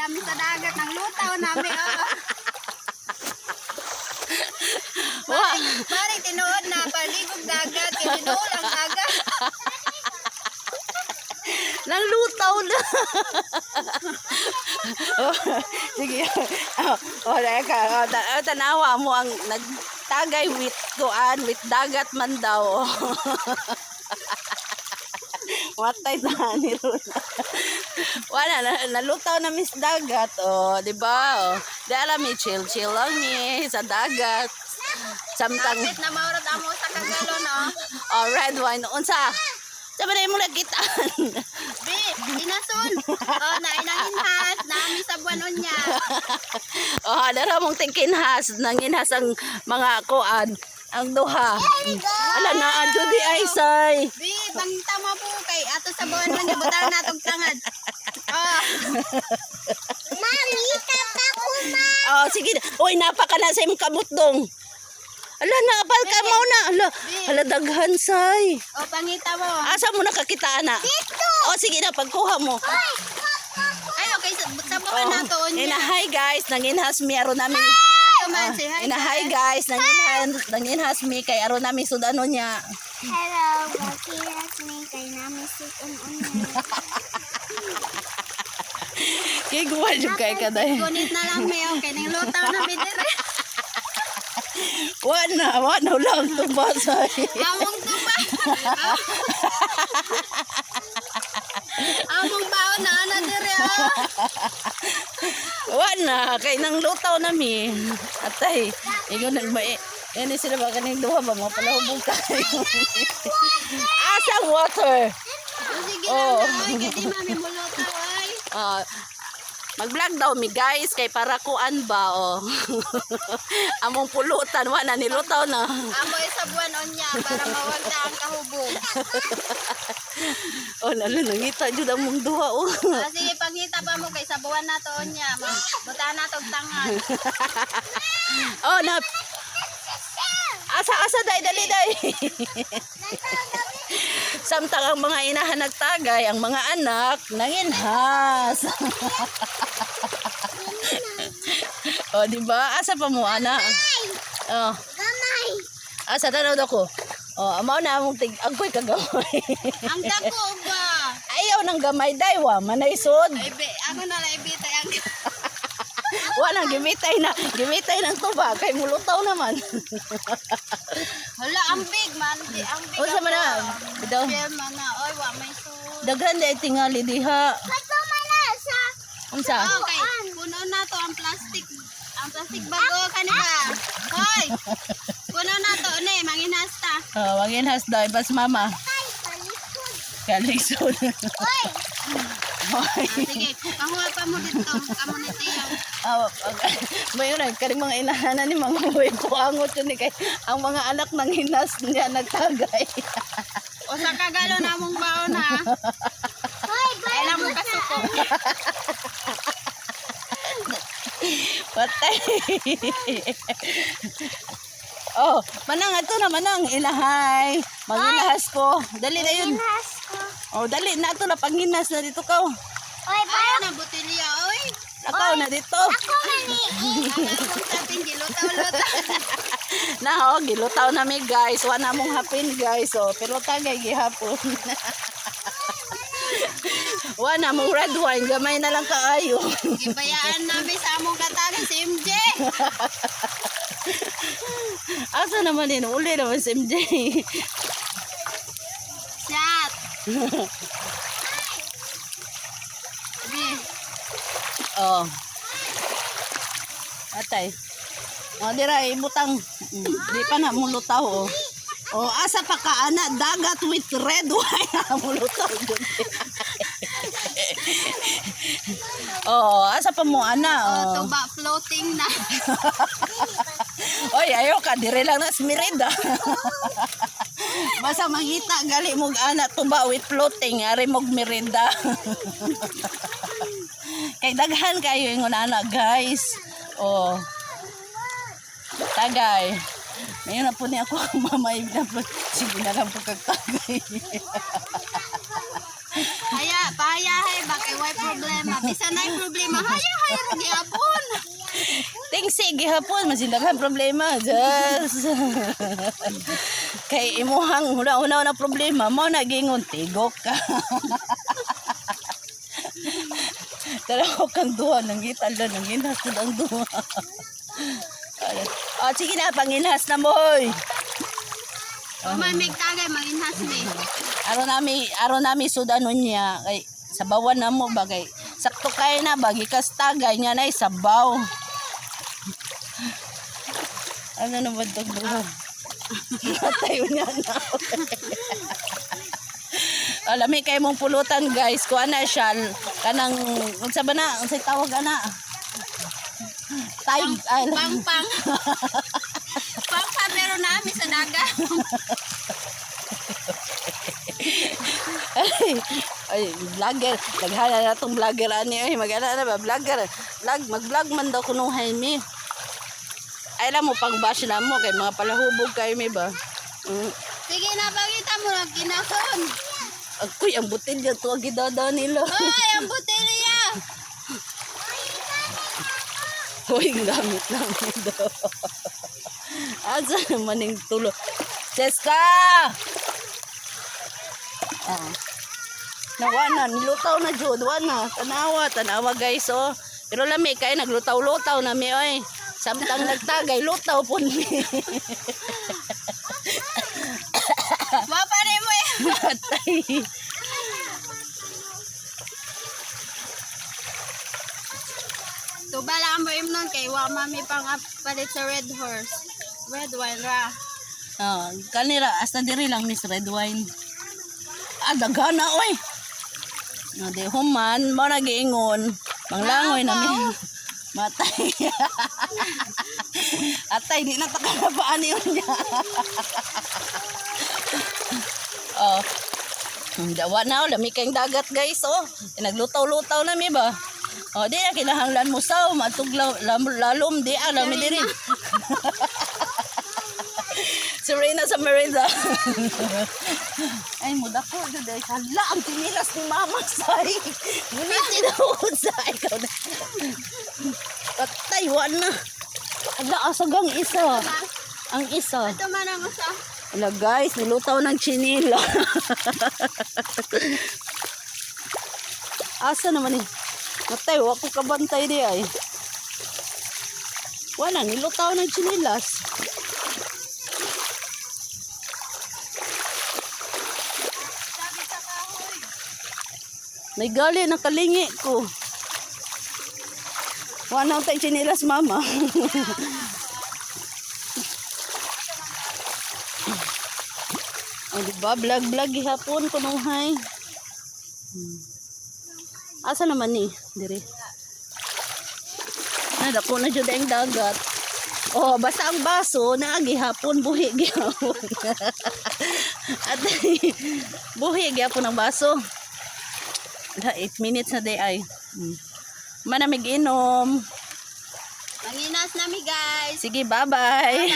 namin sa dagat. Nang lutaw namin. Maring tinuod na paligog dagat. Tinuod ang dagat. Nang lutaw na. Sige. Tanawa mo ang nagtagay with dagat man daw. Matay na ni Runa. Wala, nalutaw na miss dagat. Di ba? Di alam chill lang ni sa dagat. Samtang Kapit na maurot amo sa kagalon, red wine. Unsa? Sabi na mo nagitaan. Bi, inason. Nainanginhas. Naami sa buwan niya. Dara mong tingkinhas. Nanginhas ang mga kuan. Ang duha. Ala na, Judy ay say. Bi, bangita mo po kay ato sa buwan niya. Butar na itong tangad. Mami, tata ko ma. Sige. Uy, napaka na sa imong kamutdong. Ala, naapal ka mo na. Ala, daghan say. Pangita mo. Asa mo nakakita na? Dito. Sige na, pagkuha mo. Ay, okay. Sa buwan na to niya. Hi guys, nanginhas mi aro namin. Hi guys, nanginhas mi kay aro namin sudano niya. Hello, makiras mi kay namin sudano niya. Kay guwa jud kay kaday. Gunit na lang mi okay ning lutaw na mi dire. Wala lang tubasay. Among tuba. Among baon na ana dire. Wala kay nang lutaw na mi. Atay, ingon nagmai. Yan sila ba kaning duha ba mga palahubog kayo. Asang water. Sige lang ay kay di mami mo lutaw ay. Mag-vlog daw mi guys kay para kuan ba among pulutan wala nilutaw na. Amoy sa buwan niya para mawagda ang kahubog. Lalo nangita jud among duha Sige pangita pa mo kay sa buwan na to niya. Buta na tog tangan. na asa dali. Samtang ang mga inahan nagtagay, ang mga anak nanginhas. Di ba? Asa pa mo anak? Gamay. Asa na daw ko? Amaw na among agkoy kagamay. Ang dako ba? Ayaw nang gamay daywa, manaysod. Ay be, ako na lang ibitay ang Wala gimitay ng tuba kay mulutaw naman. Hala, ang big man, ang big. Unsa man na? Bitaw. Man na, oy, wa may su. Daghan day tingali diha. Kato malasa. Unsa? Okay, puno na to ang plastic. Ang plastic bago kanina. Hoy. Puno na to ni, manginhas ta. Manginhas daw bas mama. Ay, palikod. Kalisod. Hoy. Sige, pahuwa pa mo dito. Kamo ni Tiyo. Mayroon na, karing mga inahanan ni mga buhay ko angot yun kay ang mga anak ng hinas niya nagtagay. O sa kagalo na mong baon ha. Hoy, kailan mo kasuko. Patay. Manang ato na manang ilahay. Manginahas ko. Dali na yun. Dali na ato na panginas na dito ka. Oy, paano na botelya, oy? Akaw na dito. Ako mani. Ako sa ating gilutaw-lutaw. Gilutaw na mi guys. Wala mong hapin guys. Pero tagay gihapon. Wala mong red wine. Gamay na lang kaayo. Gibayaan namin sa among kataga si MJ. Asa naman yun? Uli naman si MJ. Shot. Atay. Dira ibutang. Di pa na mulutaw asa pa ka ana dagat with red wine mulutaw jud. Asa pa mo ana Tuba floating na. Oy, ayo ka dire lang na smirida. Basta mangita gali mog ana tuba with floating ari mog merinda. Kay daghan kayo ingon ana guys. Tagay. Ngayon na po niya ako mamay na po. Sige na lang po kagtagay. Pahayahay ba kay Why problema? Bisa na problema. Haya gyapon. Tingsi gihapon masindaghan problema. Just. Kay imuhang una na problema mo nagingon tigok ka. Tara kang duha nang gitala nang ginhas ang duha. Oh, sige na panginhas na moy. May megtagay manginhas ni. Aron nami sudanon niya kay sabawan na mo bagay. Sakto kay na bagi kas tagay niya na sabaw. Ano naman to duha? Tayo niya na. Alami kay mong pulutan guys, kuha na siya kanang unsa ba na unsay tawag ana? Tay Pang. Pang pero nami sa dagat. Ay, vlogger. Naghala na itong vlogger ani. Ay, mag-ala na ba? Vlogger. Mag-vlog man daw kunong Jaime. Ay, alam mo, pang bash na mo. Kay mga palahubog kay may ba? Sige na, pagita mo lang kinakon. Agoy, ang butilya to. Ang gidada nila. Hoy, ang butilya. Hoy, gamit lang ito. Asa naman yung tulo. Cheska! Nawana, nilutaw na jud, wana. Tanawa guys, oh. Pero lami kay naglutaw-lutaw na mi, oy. Samtang nagtagay, lutaw po mi. Wapa rin mo eh. Matay. Tubala ang mo imnon kay wa mami pang palit sa red horse. Red wine ra. Oh, kanira, hasta diri lang Miss Red Wine. Dagana, oy. No, di human, mo nagiingon. Manglangoy na mi. Matay. Atay, di na takalapaan yun niya. Oh. Dawa na, lami kayong dagat guys, oh. Naglutaw-lutaw na mi ba? Oh, di na kinahanglan mo saw, matug lalom, di alam mi diri. Si Reyna sa Merida. Ay, muda ko. Hala, ang tinilas ni Mama Say. Ngunit tinawad sa ikaw na. Pataywan na. Hala, asagang isa. Ang isa. Ito man ang usa. Hala guys, nilutaw ng chinila. Asa naman eh. Matay, wako kabantay di ay. Wala, nilutaw ng chinilas. May gali na kalingi ko. Wala tayong chinilas, Mama. O, diba? Vlog hapon ko nung hay. Asa naman ni? Diri. Dako na dyan ang dagat. Oh, basta ang baso, naagi hapon, buhi gihapon. At buhi gihapon ang baso. 8 minutes na day ay. Manamig inom. Manginas nami guys. Sige, bye-bye.